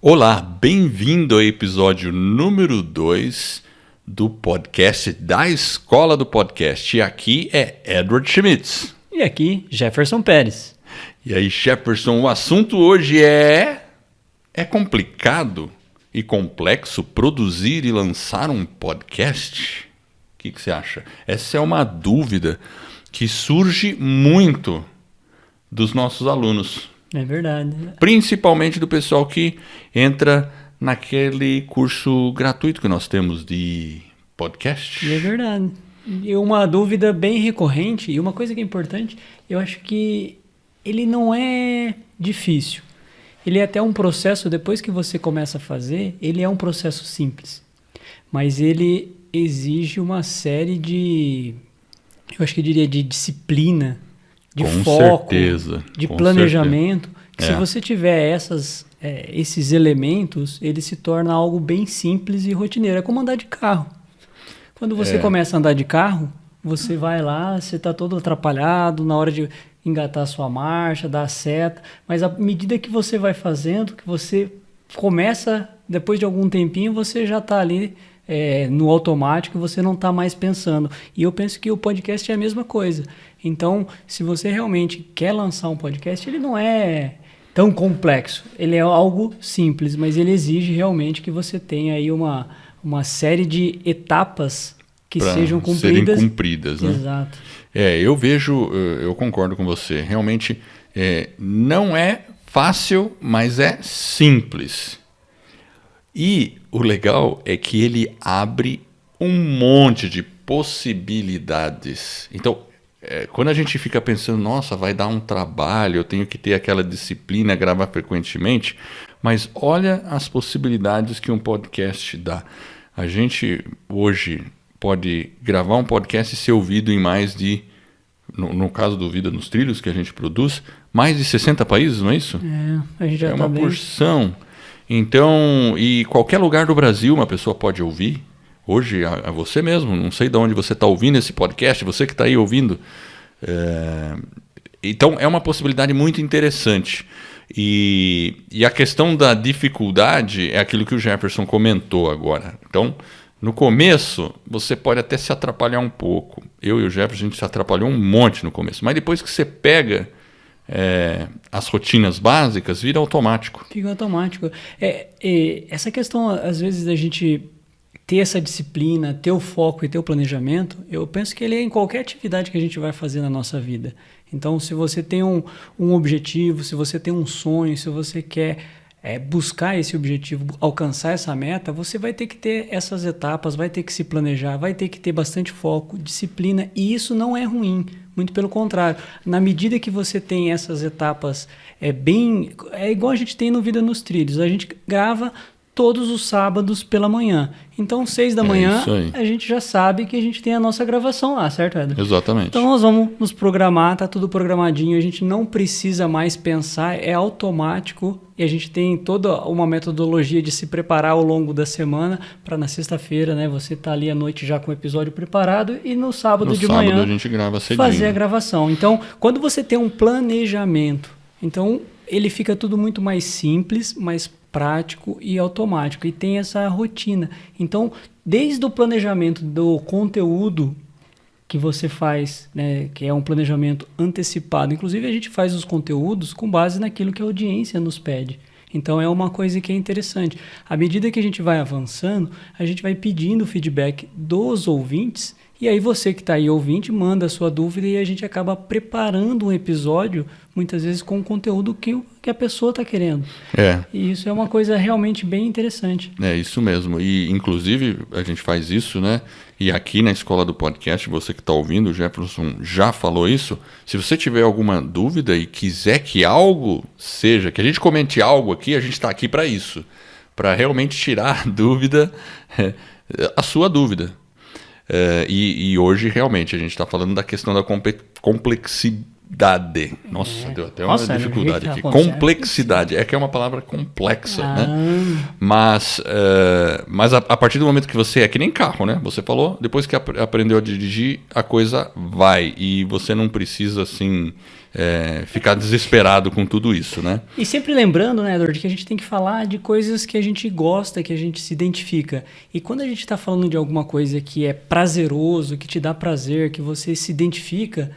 Olá, bem-vindo ao episódio número 2 do podcast da Escola do Podcast. E aqui é Edward Schmitz. E aqui, Jefferson Pérez. E aí, Jefferson, o assunto hoje é complicado e complexo produzir e lançar um podcast? O que você acha? Essa é uma dúvida que surge muito dos nossos alunos. É verdade. Principalmente do pessoal que entra naquele curso gratuito que nós temos de podcast. É verdade. E uma dúvida bem recorrente, e uma coisa que é importante, eu acho que ele não é difícil. Ele é até um processo, depois que você começa a fazer, ele é um processo simples. Mas ele exige uma série eu acho que eu diria de disciplina, de Com foco, certeza, de com planejamento. certeza. Se você tiver esses elementos, ele se torna algo bem simples e rotineiro. É como andar de carro. Quando você começa a andar de carro, você vai lá, você está todo atrapalhado na hora de engatar a sua marcha, dar a seta. Mas à medida que você vai fazendo, que você começa, depois de algum tempinho, você já está ali no automático, você não está mais pensando. E eu penso que o podcast é a mesma coisa. Então, se você realmente quer lançar um podcast, ele não é tão complexo. Ele é algo simples, mas ele exige realmente que você tenha aí uma série de etapas que sejam cumpridas. Serem cumpridas, né? Exato. Eu concordo com você. Realmente não é fácil, mas é simples. E o legal é que ele abre um monte de possibilidades. Então, quando a gente fica pensando, nossa, vai dar um trabalho, eu tenho que ter aquela disciplina, gravar frequentemente, mas olha as possibilidades que um podcast dá. A gente hoje pode gravar um podcast e ser ouvido em mais de, no caso do Vida nos Trilhos, que a gente produz, mais de 60 países, não é isso? A gente já uma porção. Então, e qualquer lugar do Brasil uma pessoa pode ouvir. Hoje, a você mesmo, não sei de onde você está ouvindo esse podcast, você que está aí ouvindo. Então, é uma possibilidade muito interessante. E a questão da dificuldade é aquilo que o Jefferson comentou agora. Então, no começo, você pode até se atrapalhar um pouco. Eu e o Jefferson, a gente se atrapalhou um monte no começo. Mas depois que você pega as rotinas básicas, vira automático. Fica automático. Essa questão, às vezes, da gente ter essa disciplina, ter o foco e ter o planejamento, eu penso que ele é em qualquer atividade que a gente vai fazer na nossa vida. Então, se você tem um objetivo, se você tem um sonho, se você quer buscar esse objetivo, alcançar essa meta, você vai ter que ter essas etapas, vai ter que se planejar, vai ter que ter bastante foco, disciplina, e isso não é ruim, muito pelo contrário. Na medida que você tem essas etapas, é igual a gente tem no Vida nos Trilhos, a gente grava todos os sábados pela manhã. Então, 6 da manhã, a gente já sabe que a gente tem a nossa gravação lá, certo, Edson? Exatamente. Então, nós vamos nos programar, tá tudo programadinho, a gente não precisa mais pensar, é automático, e a gente tem toda uma metodologia de se preparar ao longo da semana, para na sexta-feira, né, você tá ali à noite já com o episódio preparado, e no sábado de manhã a gente grava cedinho. Fazer a gravação. Então, quando você tem um planejamento, então ele fica tudo muito mais simples, mais prático e automático, e tem essa rotina. Então, desde o planejamento do conteúdo que você faz, né, que é um planejamento antecipado, inclusive a gente faz os conteúdos com base naquilo que a audiência nos pede. Então é uma coisa que é interessante. À medida que a gente vai avançando, a gente vai pedindo feedback dos ouvintes, e aí você que está aí ouvinte manda a sua dúvida e a gente acaba preparando um episódio, muitas vezes com o conteúdo que a pessoa está querendo. E isso é uma coisa realmente bem interessante. É isso mesmo. E inclusive a gente faz isso, né? E aqui na Escola do Podcast, você que está ouvindo, o Jefferson já falou isso. Se você tiver alguma dúvida e quiser que algo seja, que a gente comente algo aqui, a gente está aqui para isso. Para realmente tirar a dúvida, a sua dúvida. E hoje realmente a gente está falando da questão da Nossa, deu até uma dificuldade aqui. Complexidade. É que é uma palavra complexa, né? Mas a partir do momento que você é que nem carro, né? Você falou, depois que aprendeu a dirigir, a coisa vai. E você não precisa, assim, ficar desesperado com tudo isso, né? E sempre lembrando, né, Edward, que a gente tem que falar de coisas que a gente gosta, que a gente se identifica. E quando a gente está falando de alguma coisa que é prazeroso, que te dá prazer, que você se identifica,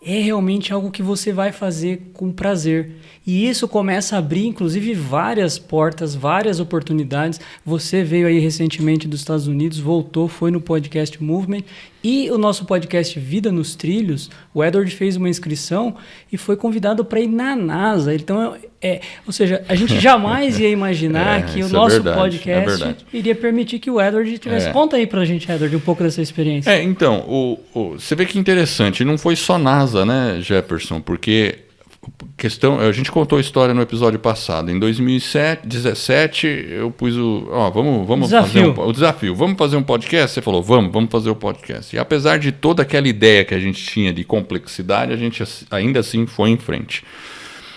é realmente algo que você vai fazer com prazer. E isso começa a abrir, inclusive, várias portas, várias oportunidades. Você veio aí recentemente dos Estados Unidos, voltou, foi no Podcast Movement. E o nosso podcast Vida nos Trilhos, o Edward fez uma inscrição e foi convidado para ir na NASA. Então, ou seja, a gente jamais ia imaginar que o nosso podcast iria permitir que o Edward tivesse... Conta aí pra gente, Edward, um pouco dessa experiência. Então, você vê que interessante, não foi só NASA, né, Jefferson? Porque a gente contou a história no episódio passado. Em 2017, eu pus vamos fazer o desafio. Vamos fazer um podcast? Você falou, vamos fazer o podcast. E apesar de toda aquela ideia que a gente tinha de complexidade, a gente ainda assim foi em frente.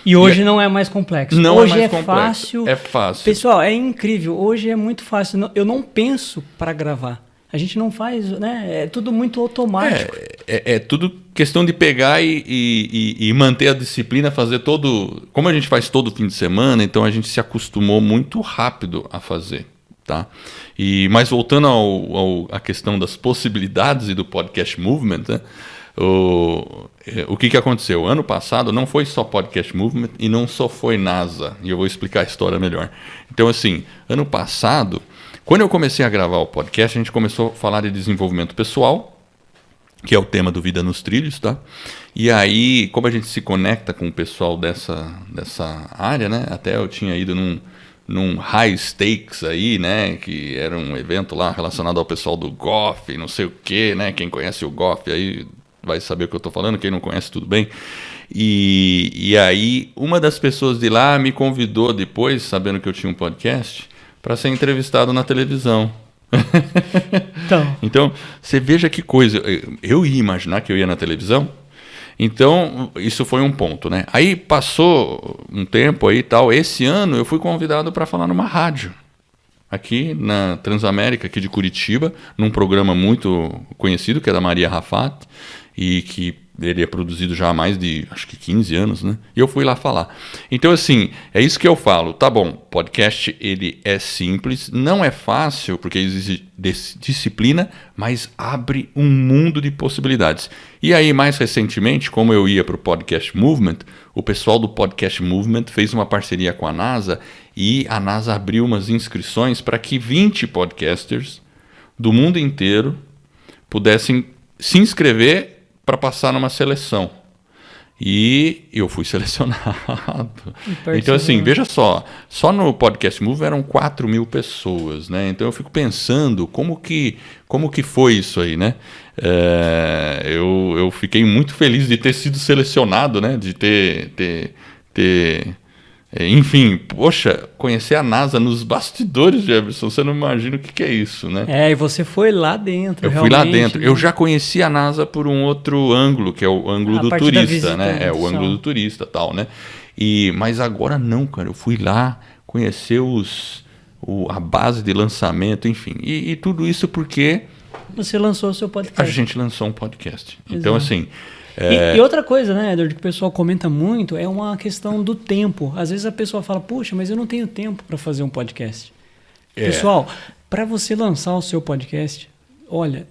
E hoje não é mais complexo. Hoje é fácil. É fácil. Pessoal, é incrível. Hoje é muito fácil. Eu não penso para gravar. A gente não faz, né? É tudo muito automático. É tudo questão de pegar e manter a disciplina, fazer todo... Como a gente faz todo fim de semana, então a gente se acostumou muito rápido a fazer, tá? Mas voltando à questão das possibilidades e do Podcast Movement, né? O que aconteceu? Ano passado não foi só Podcast Movement e não só foi NASA. E eu vou explicar a história melhor. Então, assim, ano passado... Quando eu comecei a gravar o podcast, a gente começou a falar de desenvolvimento pessoal, que é o tema do Vida nos Trilhos, tá? E aí, como a gente se conecta com o pessoal dessa área, né? Até eu tinha ido num High Stakes aí, né? Que era um evento lá relacionado ao pessoal do golfe, não sei o quê, né? Quem conhece o golfe aí vai saber o que eu estou falando, quem não conhece, tudo bem. E aí, uma das pessoas de lá me convidou depois, sabendo que eu tinha um podcast... para ser entrevistado na televisão. Então, você veja que coisa. Eu ia imaginar que eu ia na televisão. Então, isso foi um ponto, né? Aí passou um tempo aí e tal. Esse ano eu fui convidado para falar numa rádio. Aqui na Transamérica, aqui de Curitiba, num programa muito conhecido, que é da Maria Rafat, e que ele é produzido já há mais de, acho que 15 anos, né? E eu fui lá falar. Então, assim, é isso que eu falo. Tá bom, podcast, ele é simples, não é fácil, porque exige disciplina, mas abre um mundo de possibilidades. E aí, mais recentemente, como eu ia para o Podcast Movement, o pessoal do Podcast Movement fez uma parceria com a NASA e a NASA abriu umas inscrições para que 20 podcasters do mundo inteiro pudessem se inscrever para passar numa seleção. E eu fui selecionado. Então, assim, veja só no Podcast Move eram 4.000 pessoas, né? Então eu fico pensando como que foi isso aí, né? Eu fiquei muito feliz de ter sido selecionado, né? De ter enfim, poxa, conhecer a NASA nos bastidores, Jefferson, você não imagina o que é isso, né? E você foi lá dentro, Eu fui lá dentro. Né? Eu já conheci a NASA por um outro ângulo, que é o ângulo do turista, né? O ângulo do turista e tal, né? Mas agora não, cara. Eu fui lá conhecer a base de lançamento, enfim. E tudo isso porque... Você lançou o seu podcast. A gente lançou um podcast. Exato. Então, assim... E outra coisa, né, Edward, que o pessoal comenta muito, é uma questão do tempo. Às vezes a pessoa fala, puxa, mas eu não tenho tempo para fazer um podcast. Pessoal, para você lançar o seu podcast, olha,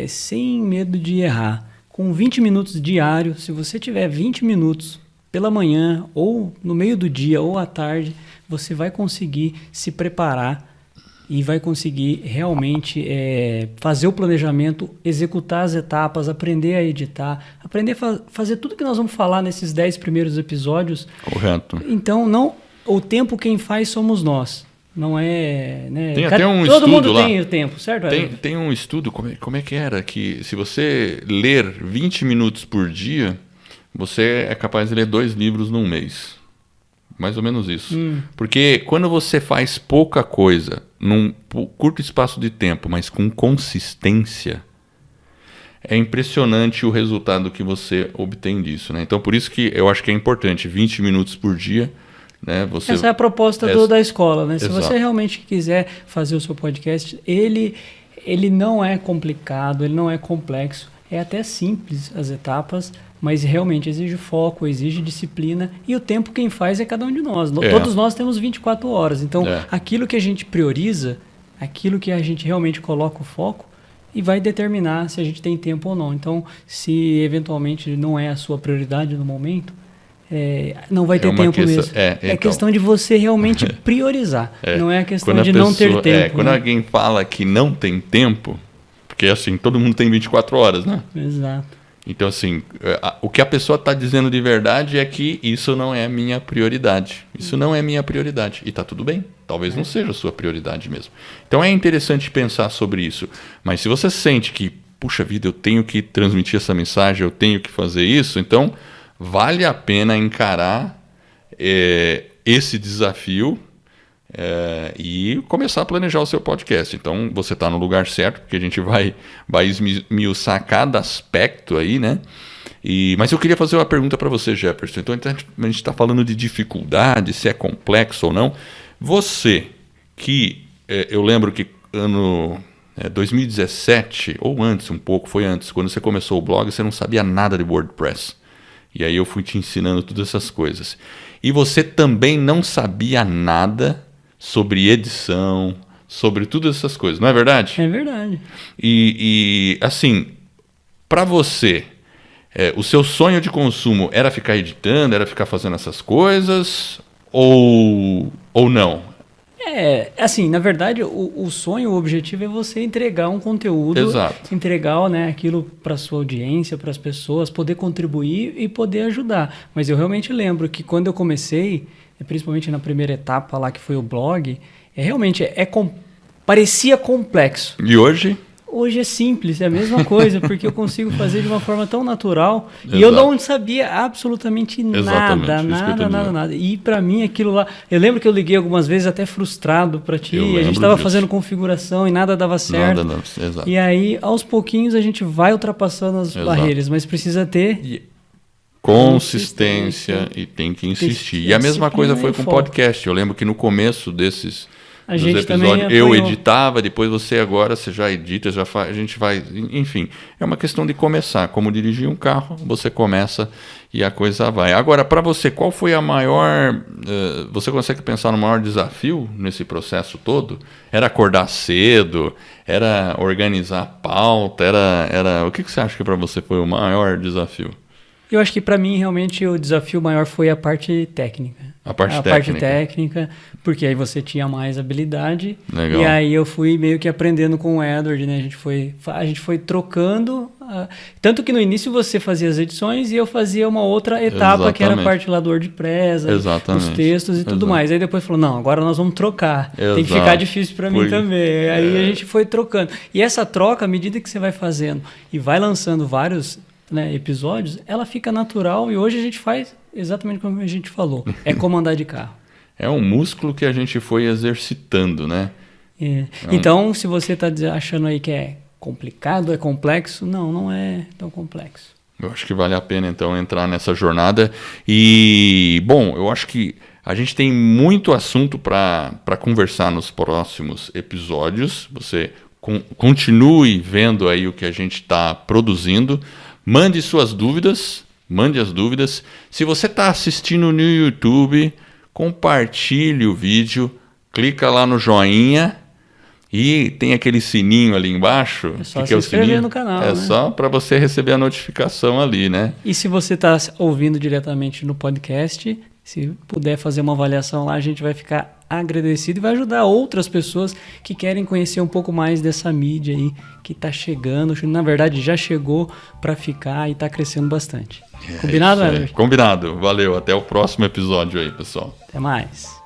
sem medo de errar, com 20 minutos diário, se você tiver 20 minutos pela manhã, ou no meio do dia, ou à tarde, você vai conseguir se preparar e vai conseguir realmente fazer o planejamento, executar as etapas, aprender a editar, aprender a fazer tudo que nós vamos falar nesses 10 primeiros episódios. Correto. Então, o tempo quem faz somos nós. Não é... Né? Tem até um todo estudo mundo lá. Tem o tempo, certo? Tem um estudo, como é que era? Que se você ler 20 minutos por dia, você é capaz de ler 2 livros num mês. Mais ou menos isso. Porque quando você faz pouca coisa num curto espaço de tempo, mas com consistência, é impressionante o resultado que você obtém disso, né? Então, por isso que eu acho que é importante, 20 minutos por dia, né? Essa é a proposta da escola, né? Se Exato. você realmente quiser fazer o seu podcast, ele não é complicado, ele não é complexo, é até simples as etapas, mas realmente exige foco, exige disciplina, e o tempo quem faz é cada um de nós. Todos nós temos 24 horas, então aquilo que a gente prioriza, aquilo que a gente realmente coloca o foco, e vai determinar se a gente tem tempo ou não. Então, se eventualmente não é a sua prioridade no momento, não vai ter tempo mesmo. É questão de você realmente priorizar. Não é a questão de não ter tempo. Quando alguém fala que não tem tempo, porque assim, todo mundo tem 24 horas, né? Exato. Então, assim, o que a pessoa está dizendo de verdade é que isso não é minha prioridade. Isso não é minha prioridade. E está tudo bem. Talvez não seja a sua prioridade mesmo. Então é interessante pensar sobre isso. Mas se você sente que, puxa vida, eu tenho que transmitir essa mensagem, eu tenho que fazer isso, então vale a pena encarar esse desafio e começar a planejar o seu podcast. Então você está no lugar certo, porque a gente vai esmiuçar cada aspecto aí, né? Mas eu queria fazer uma pergunta para você, Jefferson. Então a gente está falando de dificuldade, se é complexo ou não. Você, que eu lembro que ano 2017, ou antes um pouco, foi antes, quando você começou o blog, você não sabia nada de WordPress. E aí eu fui te ensinando todas essas coisas. E você também não sabia nada sobre edição, sobre todas essas coisas, não é verdade? É verdade. E assim, para você, o seu sonho de consumo era ficar editando, era ficar fazendo essas coisas, ou não? Assim, na verdade, o sonho, o objetivo é você entregar um conteúdo, Exato. entregar, né, aquilo para sua audiência, para as pessoas, poder contribuir e poder ajudar. Mas eu realmente lembro que quando eu comecei, principalmente na primeira etapa lá que foi o blog, realmente parecia complexo. E hoje? Hoje é simples, é a mesma coisa, porque eu consigo fazer de uma forma tão natural. Exato. E eu não sabia absolutamente nada. E para mim aquilo lá... Eu lembro que eu liguei algumas vezes até frustrado para ti. A gente estava fazendo configuração e nada dava certo. Exato. E aí, aos pouquinhos, a gente vai ultrapassando as barreiras, mas precisa ter... consistência e tem que insistir. E a mesma coisa foi com o podcast. Eu lembro que no começo dos episódios eu editava, depois você já edita, a gente vai, enfim, é uma questão de começar, como dirigir um carro, você começa e a coisa vai. Agora, para você, qual foi você consegue pensar no maior desafio nesse processo todo? Era acordar cedo, era organizar a pauta, o que você acha que para você foi o maior desafio? Eu acho que para mim realmente o desafio maior foi a parte técnica. A parte técnica, porque aí você tinha mais habilidade. Legal. E aí eu fui meio que aprendendo com o Edward, né? A gente foi trocando. Tanto que no início você fazia as edições e eu fazia uma outra etapa, que era a parte lá do WordPress, os textos e tudo mais. Aí depois falou, não, agora nós vamos trocar. Tem que ficar difícil para mim também. Aí a gente foi trocando. E essa troca, à medida que você vai fazendo e vai lançando vários... episódios, ela fica natural e hoje a gente faz exatamente como a gente falou, como andar de carro. É um músculo que a gente foi exercitando, né? Então, se você está achando aí que é complicado, é complexo, não é tão complexo. Eu acho que vale a pena, então, entrar nessa jornada. E, bom, eu acho que a gente tem muito assunto para conversar nos próximos episódios. Você continue vendo aí o que a gente está produzindo. Mande suas dúvidas, mande as dúvidas. Se você está assistindo no YouTube, compartilhe o vídeo, clica lá no joinha e tem aquele sininho ali embaixo. É só se inscrever no canal, né? Só para você receber a notificação ali, né? E se você está ouvindo diretamente no podcast, se puder fazer uma avaliação lá, a gente vai ficar agradecido e vai ajudar outras pessoas que querem conhecer um pouco mais dessa mídia aí que está chegando, na verdade já chegou para ficar e está crescendo bastante. Combinado, Edward? Combinado. Valeu. Até o próximo episódio aí, pessoal. Até mais.